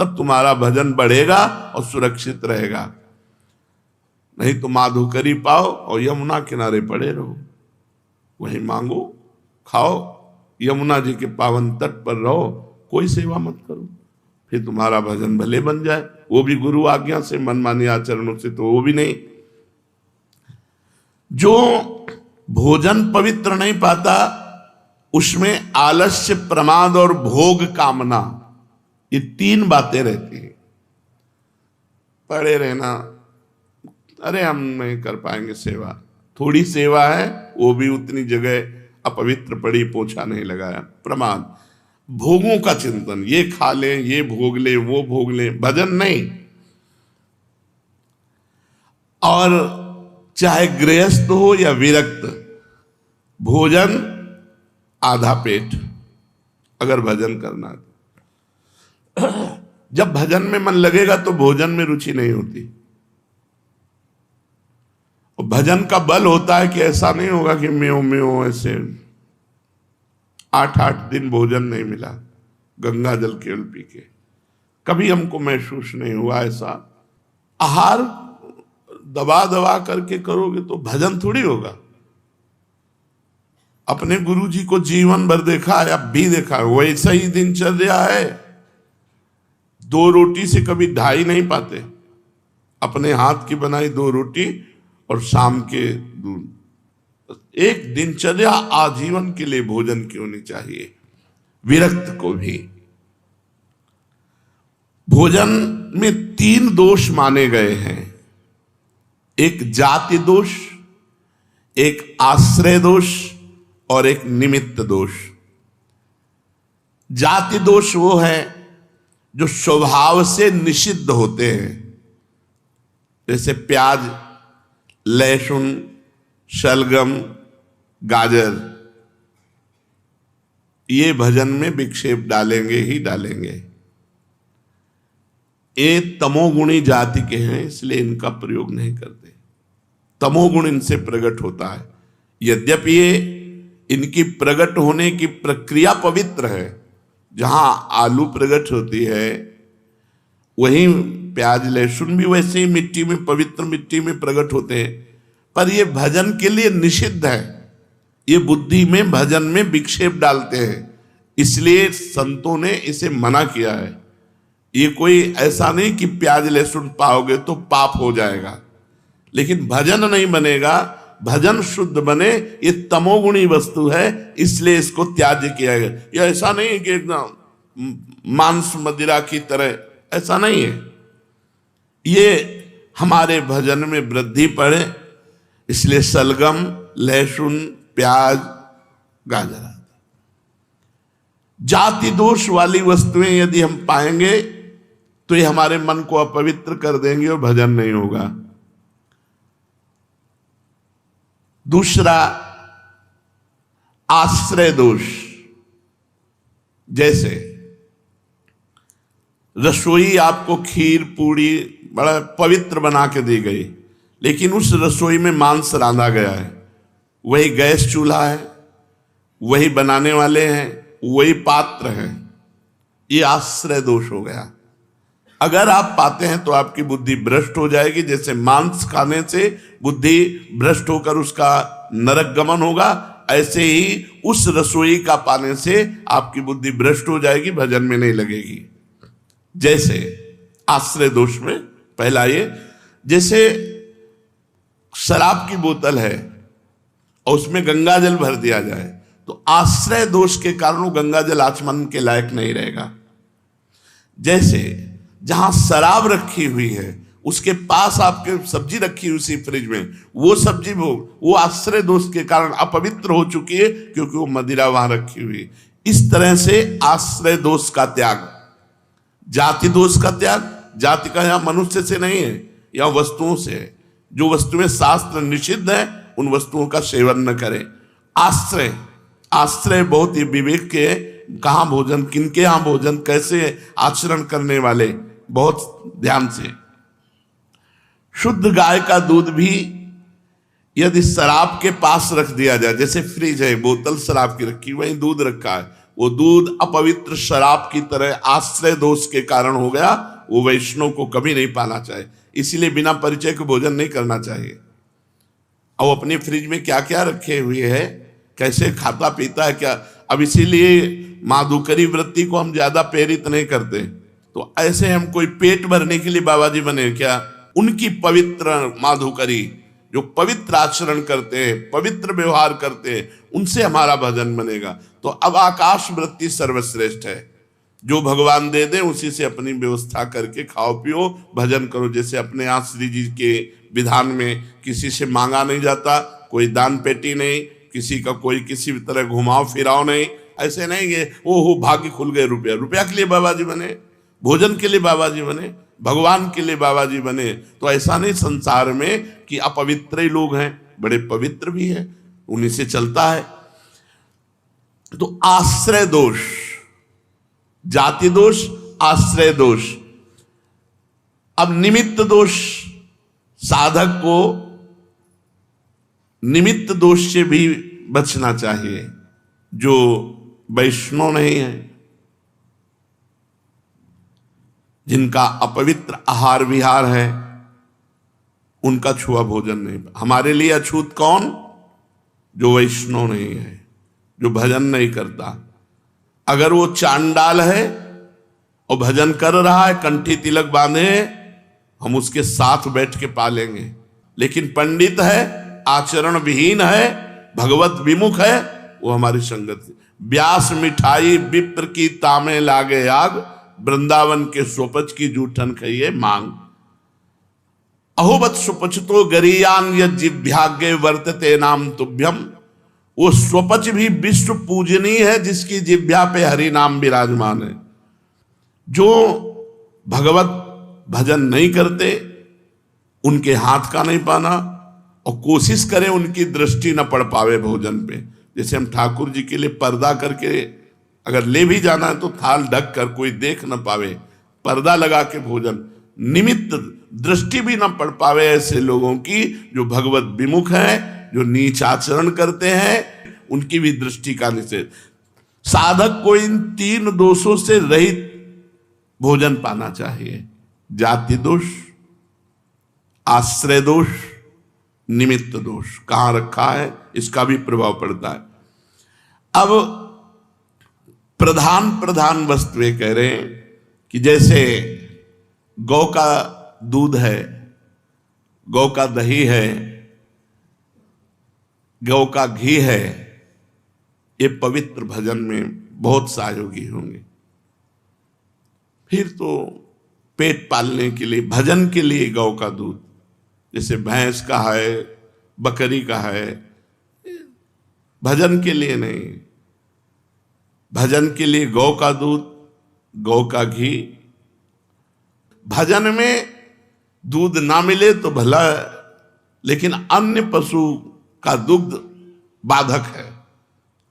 तब तुम्हारा भजन बढ़ेगा और सुरक्षित रहेगा। नहीं तो माधुकरी पाओ और यमुना किनारे पड़े रहो, वहीं मांगो खाओ, यमुना जी के पावन तट पर रहो, कोई सेवा मत करो, फिर तुम्हारा भजन भले बन जाए, वो भी गुरु आज्ञा से, मनमानी आचरणों से तो वो भी नहीं। जो भोजन पवित्र नहीं पाता उसमें आलस्य, प्रमाद और भोग कामना, ये तीन बातें रहती हैं। पड़े रहना, अरे हम नहीं कर पाएंगे सेवा, थोड़ी सेवा है वो भी उतनी जगह अपवित्र पड़ी, पोछा नहीं लगाया। प्रमाद, भोगों का चिंतन, ये खा ले, ये भोग ले, वो भोग ले, भजन नहीं। और चाहे गृहस्थ हो या विरक्त, भोजन आधा पेट अगर भजन करना है। जब भजन में मन लगेगा तो भोजन में रुचि नहीं होती। और भजन का बल होता है कि ऐसा नहीं होगा कि म्यों म्यों ऐसे 8-8 दिन भोजन नहीं मिला, गंगा जल केवल पी के, कभी हमको महसूस नहीं हुआ ऐसा। आहार दबा दबा करके करोगे तो भजन थोड़ी होगा। अपने गुरु जी को जीवन भर देखा है, अब भी देखा है, वैसा ही दिनचर्या है। 2 रोटी से कभी ढाई नहीं पाते, अपने हाथ की बनाई 2 रोटी और शाम के दूध। एक दिनचर्या आजीवन के लिए भोजन की होनी चाहिए। विरक्त को भी भोजन में 3 दोष माने गए हैं, एक जाति दोष, एक आश्रय दोष और एक निमित्त दोष। जाति दोष वो है जो स्वभाव से निषिद्ध होते हैं, जैसे प्याज, लहसुन, शलगम, गाजर, ये भजन में विक्षेप डालेंगे ही डालेंगे। ये तमोगुणी जाति के हैं, इसलिए इनका प्रयोग नहीं करते। तमोगुण इनसे प्रकट होता है। यद्यपि ये इनकी प्रकट होने की प्रक्रिया पवित्र है, जहां आलू प्रकट होती है वहीं प्याज लहसुन भी वैसे ही मिट्टी में, पवित्र मिट्टी में प्रकट होते हैं, पर ये भजन के लिए निषिद्ध है। ये बुद्धि में, भजन में विक्षेप डालते हैं, इसलिए संतों ने इसे मना किया है। ये कोई ऐसा नहीं कि प्याज लहसुन पाओगे तो पाप हो जाएगा, लेकिन भजन नहीं बनेगा। भजन शुद्ध बने, ये तमोगुणी वस्तु है, इसलिए इसको त्याज्य किया गया। ये ऐसा नहीं है कि एकदम मांस मदिरा की तरह, ऐसा नहीं है। ये हमारे भजन में वृद्धि पड़े, इसलिए सलगम, लहसुन, प्याज, गाजर। जाति दोष वाली वस्तुएं यदि हम पाएंगे तो ये हमारे मन को अपवित्र कर देंगे और भजन नहीं होगा। दूसरा, आश्रय दोष। जैसे रसोई आपको खीर पूड़ी बड़ा पवित्र बना के दी गई, लेकिन उस रसोई में मांस रांधा गया है, वही गैस चूल्हा है, वही बनाने वाले हैं, वही पात्र हैं, ये आश्रय दोष हो गया। अगर आप पाते हैं तो आपकी बुद्धि भ्रष्ट हो जाएगी। जैसे मांस खाने से बुद्धि भ्रष्ट होकर उसका नरक गमन होगा, ऐसे ही उस रसोई का पाने से आपकी बुद्धि भ्रष्ट हो जाएगी, भजन में नहीं लगेगी। जैसे आश्रय दोष में पहला ये, जैसे शराब की बोतल है और उसमें गंगा जल भर दिया जाए तो आश्रय दोष के कारण वो गंगा जल आचमन के लायक नहीं रहेगा। जैसे जहां शराब रखी हुई है उसके पास आपके सब्जी रखी हुई उसी फ्रिज में, वो सब्जी वो आश्रय दोष के कारण अपवित्र हो चुकी है, क्योंकि वो मदिरा वहां रखी हुई है। इस तरह से आश्रय दोष का त्याग, जाति दोष का त्याग। जाति का यहां मनुष्य से नहीं है, यहां वस्तुओं से है। जो वस्तुएं शास्त्र निषिद्ध है उन वस्तुओं का सेवन न करें। आश्रय, आश्रय बहुत ही विवेक के, कहां भोजन, किनके यहां भोजन, कैसे आचरण करने वाले, बहुत ध्यान से। शुद्ध गाय का दूध भी यदि शराब के पास रख दिया जाए, जैसे फ्रिज है, बोतल शराब की रखी, वहीं दूध रखा है, वो दूध अपवित्र शराब की तरह आश्रय दोष के कारण हो गया, वो वैष्णव को कभी नहीं पाना चाहिए। इसीलिए बिना परिचय के भोजन नहीं करना चाहिए। और अपने फ्रिज में क्या क्या रखे हुए है, कैसे खाता पीता है क्या। अब इसीलिए माधुकरी वृत्ति को हम ज्यादा प्रेरित नहीं करते। तो ऐसे हम कोई पेट भरने के लिए बाबा जी बने क्या? उनकी पवित्र माधुकरी, जो पवित्र आचरण करते हैं, पवित्र व्यवहार करते हैं, उनसे हमारा भजन बनेगा। तो अब आकाश वृत्ति सर्वश्रेष्ठ है। जो भगवान दे दे उसी से अपनी व्यवस्था करके खाओ पियो, भजन करो। जैसे अपने यहाँ श्री जी के विधान में किसी से मांगा नहीं जाता, कोई दान पेटी नहीं, किसी का कोई किसी भी तरह घुमाओ फिराओ नहीं। ऐसे नहीं कि ओहो भाग्य खुल गए, रुपया रुपया के लिए बाबा जी बने, भोजन के लिए बाबा जी बने, भगवान के लिए बाबा जी बने। तो ऐसा नहीं संसार में कि अपवित्र ही लोग हैं, बड़े पवित्र भी हैं, उन्हीं से चलता है। तो आश्रय दोष, जाति दोष, आश्रय दोष। अब निमित्त दोष, साधक को निमित्त दोष से भी बचना चाहिए। जो वैष्णव नहीं है, जिनका अपवित्र आहार विहार है, उनका छुआ भोजन नहीं। हमारे लिए अछूत कौन? जो वैष्णव नहीं है, जो भजन नहीं करता। अगर वो चांडाल है और भजन कर रहा है, कंठी तिलक बांधे, हम उसके साथ बैठ के पालेंगे। लेकिन पंडित है, आचरण विहीन है, भगवत विमुख है, वो हमारी संगत। व्यास मिठाई विप्र की तामे लागे आग, वृंदावन के सोपच की जूठन खाइए मांग। अहोबत सुपचतो गरियान यज्जिभ्याग्य वर्तते नाम तुभ्यम। वो स्वपच भी विश्व पूजनीय है, जिसकी जिभ्या पे हरि नाम विराजमान है। जो भगवत भजन नहीं करते, उनके हाथ का नहीं पाना, और कोशिश करें उनकी दृष्टि न पड़ पावे भोजन पे। जैसे हम ठाकुर जी के लिए पर्दा करके अगर ले भी जाना है तो थाल ढक कर कोई देख न पावे, पर्दा लगा के भोजन, निमित्त दृष्टि भी न पड़ पावे ऐसे लोगों की, जो भगवत विमुख हैं, जो नीच आचरण करते हैं, उनकी भी दृष्टि का निषेध। साधक को इन तीन दोषों से रहित भोजन पाना चाहिए। जाति दोष, आश्रय दोष, निमित्त दोष कहां रखा है, इसका भी प्रभाव पड़ता है। अब प्रधान प्रधान वस्तुएं कह रहे हैं कि जैसे गौ का दूध है, गौ का दही है, गौ का घी है, ये पवित्र भजन में बहुत सहयोगी होंगे। फिर तो पेट पालने के लिए, भजन के लिए गौ का दूध, जैसे भैंस का है, बकरी का है, भजन के लिए नहीं। भजन के लिए गौ का दूध, गौ का घी। भजन में दूध ना मिले तो भला, लेकिन अन्य पशु का दुग्ध बाधक है।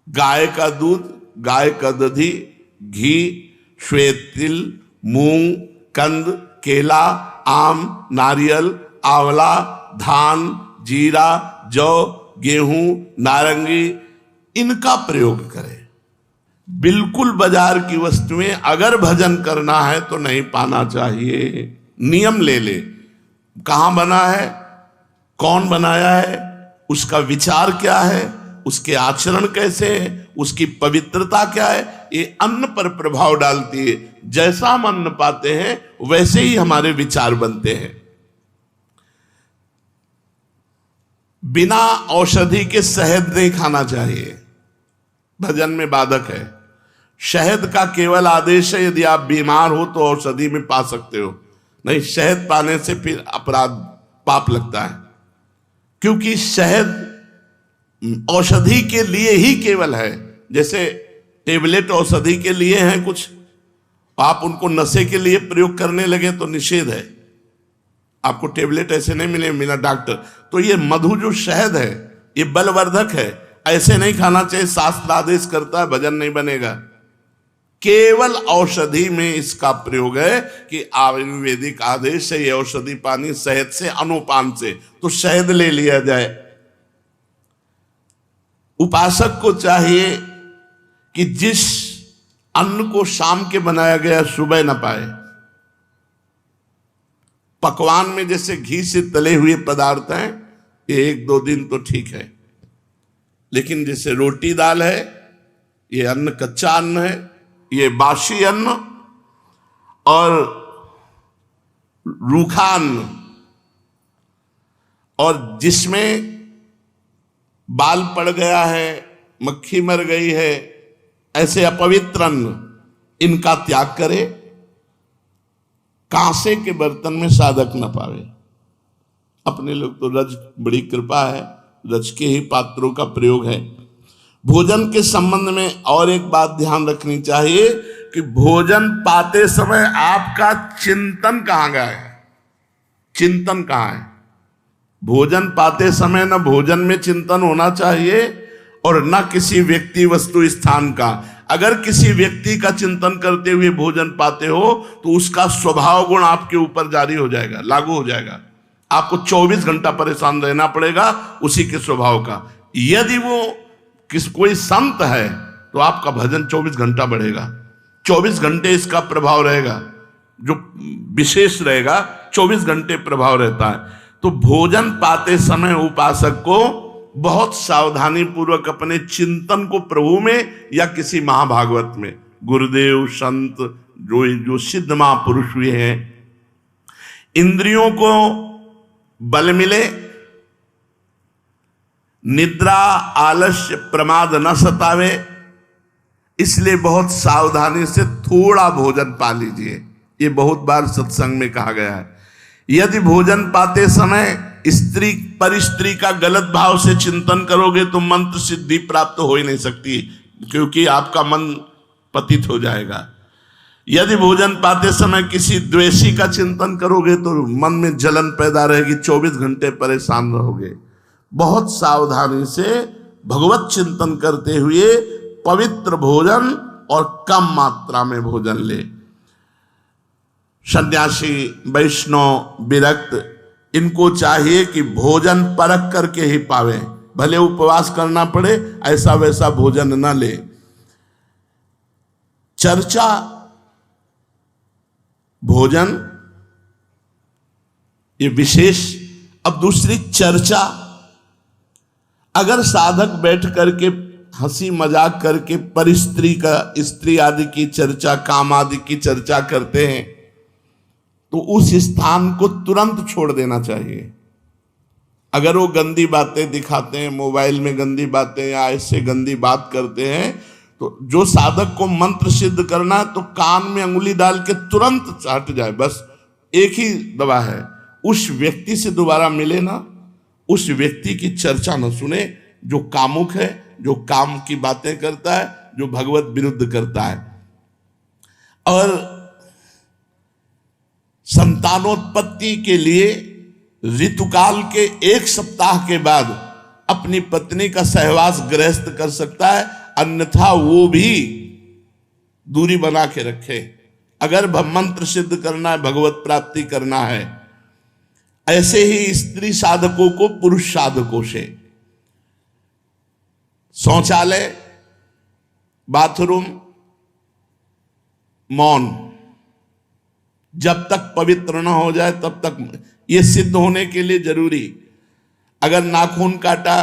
गाय का दूध, गाय का दधी, घी, श्वेत तिल, मूंग, कंद, केला, आम, नारियल, आंवला, धान, जीरा, जौ, गेहूं, नारंगी, इनका प्रयोग करें। बिल्कुल बाजार की वस्तुएं अगर भजन करना है तो नहीं पाना चाहिए। नियम ले ले, कहां बना है, कौन बनाया है, उसका विचार क्या है, उसके आचरण कैसे है, उसकी पवित्रता क्या है, ये अन्न पर प्रभाव डालती है। जैसा हम अन्न पाते हैं वैसे ही हमारे विचार बनते हैं। बिना औषधि के शहद नहीं खाना चाहिए, भजन में बाधक है। शहद का केवल आदेश है यदि आप बीमार हो तो औषधि में पा सकते हो, नहीं शहद पाने से फिर अपराध पाप लगता है। क्योंकि शहद औषधि के लिए ही केवल है। जैसे टेबलेट औषधि के लिए हैं कुछ, आप उनको नशे के लिए प्रयोग करने लगे तो निषेध है। आपको टेबलेट ऐसे नहीं मिले बिना डॉक्टर। तो ये मधु जो शहद है ये बलवर्धक है, ऐसे नहीं खाना चाहिए। शास्त्र आदेश करता है, भजन नहीं बनेगा। केवल औषधि में इसका प्रयोग है कि आयुर्वेदिक आदेश है ये औषधि पानी शहद से, अनुपान से, तो शहद ले लिया जाए। उपासक को चाहिए कि जिस अन्न को शाम के बनाया गया सुबह न पाए। पकवान में जैसे घी से तले हुए पदार्थ हैं, ये 1-2 दिन तो ठीक है, लेकिन जैसे रोटी दाल है, ये अन्न कच्चा अन्न है, ये बासी अन्न और रूखा अन्न, और जिसमें बाल पड़ गया है, मक्खी मर गई है, ऐसे अपवित्र अन्न, इनका त्याग करे। कांसे के बर्तन में साधक न पावे। अपने लोग तो रज, बड़ी कृपा है, रज के ही पात्रों का प्रयोग है। भोजन के संबंध में और एक बात ध्यान रखनी चाहिए कि भोजन पाते समय आपका चिंतन कहां गया है, चिंतन कहां है। भोजन पाते समय न भोजन में चिंतन होना चाहिए और न किसी व्यक्ति वस्तु स्थान का। अगर किसी व्यक्ति का चिंतन करते हुए भोजन पाते हो तो उसका स्वभाव गुण आपके ऊपर जारी हो जाएगा, लागू हो जाएगा। आपको 24 घंटा परेशान रहना पड़ेगा उसी के स्वभाव का। यदि वो कोई संत है तो आपका भजन 24 घंटा बढ़ेगा, 24 घंटे इसका प्रभाव रहेगा, जो विशेष रहेगा 24 घंटे प्रभाव रहता है। तो भोजन पाते समय उपासक को बहुत सावधानी पूर्वक अपने चिंतन को प्रभु में या किसी महाभागवत में, गुरुदेव संत जो सिद्ध महापुरुष हुए हैं, इंद्रियों को बल मिले, निद्रा आलस्य प्रमाद न सतावे, इसलिए बहुत सावधानी से थोड़ा भोजन पा लीजिए। ये बहुत बार सत्संग में कहा गया है। यदि भोजन पाते समय स्त्री पर स्त्री का गलत भाव से चिंतन करोगे तो मंत्र सिद्धि प्राप्त हो ही नहीं सकती, क्योंकि आपका मन पतित हो जाएगा। यदि भोजन पाते समय किसी द्वेषी का चिंतन करोगे तो मन में जलन पैदा रहेगी, 24 घंटे परेशान रहोगे। बहुत सावधानी से भगवत चिंतन करते हुए पवित्र भोजन और कम मात्रा में भोजन ले। सन्यासी, वैष्णव, विरक्त, इनको चाहिए कि भोजन परख करके ही पावे, भले उपवास करना पड़े, ऐसा वैसा भोजन न ले। चर्चा, भोजन ये विशेष। अब दूसरी चर्चा, अगर साधक बैठ करके हंसी मजाक करके पर स्त्री आदि की चर्चा, काम आदि की चर्चा करते हैं तो उस स्थान को तुरंत छोड़ देना चाहिए। अगर वो गंदी बातें दिखाते हैं, मोबाइल में गंदी बातें या ऐसे गंदी बात करते हैं, तो जो साधक को मंत्र सिद्ध करना है तो कान में अंगुली डाल के तुरंत हट जाए। बस एक ही दवा है, उस व्यक्ति से दोबारा मिले ना, उस व्यक्ति की चर्चा न सुने जो कामुक है, जो काम की बातें करता है, जो भगवत विरुद्ध करता है। और संतानोत्पत्ति के लिए ऋतुकाल के 1 सप्ताह के बाद अपनी पत्नी का सहवास गृहस्थ कर सकता है, अन्यथा वो भी दूरी बना के रखे। अगर मंत्र सिद्ध करना है, भगवत प्राप्ति करना है। ऐसे ही स्त्री साधकों को पुरुष साधकों से शौचालय, बाथरूम, मौन जब तक पवित्र न हो जाए तब तक, ये सिद्ध होने के लिए जरूरी। अगर नाखून काटा,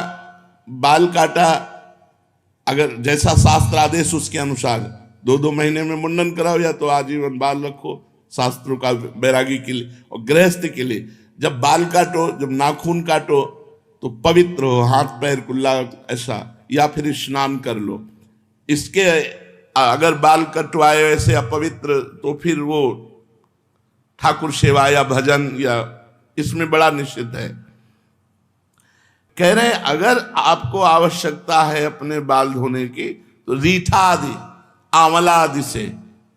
बाल काटा, अगर जैसा शास्त्र आदेश उसके अनुसार 2-2 महीने में मुंडन कराओ या तो आजीवन बाल रखो, शास्त्रों का बैरागी के लिए। और गृहस्थ के लिए जब बाल काटो, जब नाखून काटो तो पवित्र हो, हाथ पैर कुल्ला ऐसा, या फिर स्नान कर लो। इसके अगर बाल कटवाए ऐसे अपवित्र तो फिर वो ठाकुर सेवा या भजन या इसमें बड़ा निषिद्ध है। कह रहे हैं अगर आपको आवश्यकता है अपने बाल धोने की तो रीठा आदि, आंवला आदि से,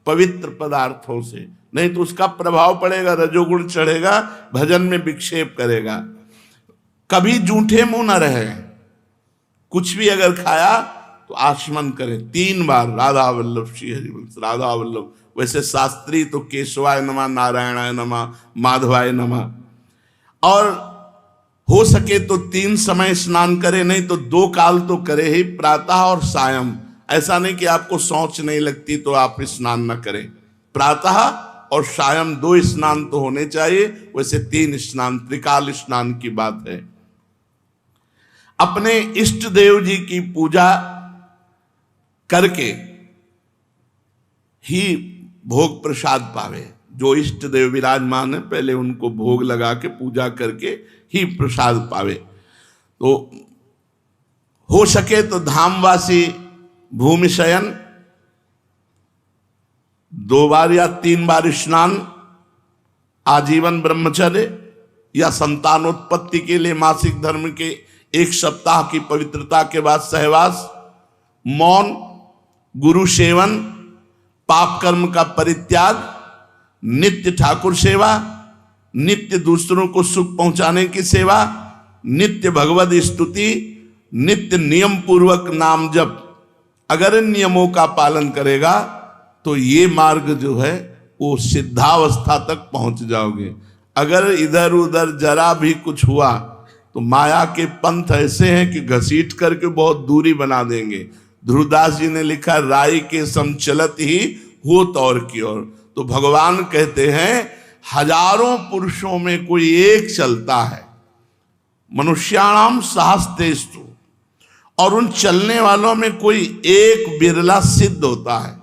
पवित्र पदार्थों से, नहीं तो उसका प्रभाव पड़ेगा, रजोगुण चढ़ेगा, भजन में विक्षेप करेगा। कभी जूठे मुंह न रहे, कुछ भी अगर खाया तो आचमन करें 3 बार, राधा वल्लभ श्री हरिवंश, राधा वल्लभ। वैसे शास्त्री तो केशवाय नमः, नारायणाय नमः, माधवाय नमः। और हो सके तो 3 समय स्नान करे, नहीं तो 2 काल तो करे ही, प्रातः और सायं। ऐसा नहीं कि आपको शौच नहीं लगती तो आप स्नान न करें। प्रातः और सायं 2 स्नान तो होने चाहिए, वैसे 3 स्नान, त्रिकाल स्नान की बात है। अपने इष्ट देव जी की पूजा करके ही भोग प्रसाद पावे। जो इष्ट देव विराजमान है पहले उनको भोग लगा के पूजा करके ही प्रसाद पावे। तो हो सके तो धामवासी भूमि शयन 2 बार या 3 बार स्नान, आजीवन ब्रह्मचर्य या संतानोत्पत्ति के लिए मासिक धर्म के 1 सप्ताह की पवित्रता के बाद सहवास, मौन, गुरु सेवन, पाप कर्म का परित्याग, नित्य ठाकुर सेवा, नित्य दूसरों को सुख पहुंचाने की सेवा, नित्य भगवद स्तुति, नित्य नियम पूर्वक नाम जप। अगर इन नियमों का पालन करेगा तो ये मार्ग जो है वो सिद्धावस्था तक पहुंच जाओगे। अगर इधर उधर जरा भी कुछ हुआ तो माया के पंथ ऐसे हैं कि घसीट करके बहुत दूरी बना देंगे। ध्रुवदास जी ने लिखा, राई के सम चलत ही होत और की ओर। तो भगवान कहते हैं हजारों पुरुषों में कोई एक चलता है, मनुष्याणाम सहस्तेस्तु, और उन चलने वालों में कोई एक बिरला सिद्ध होता है।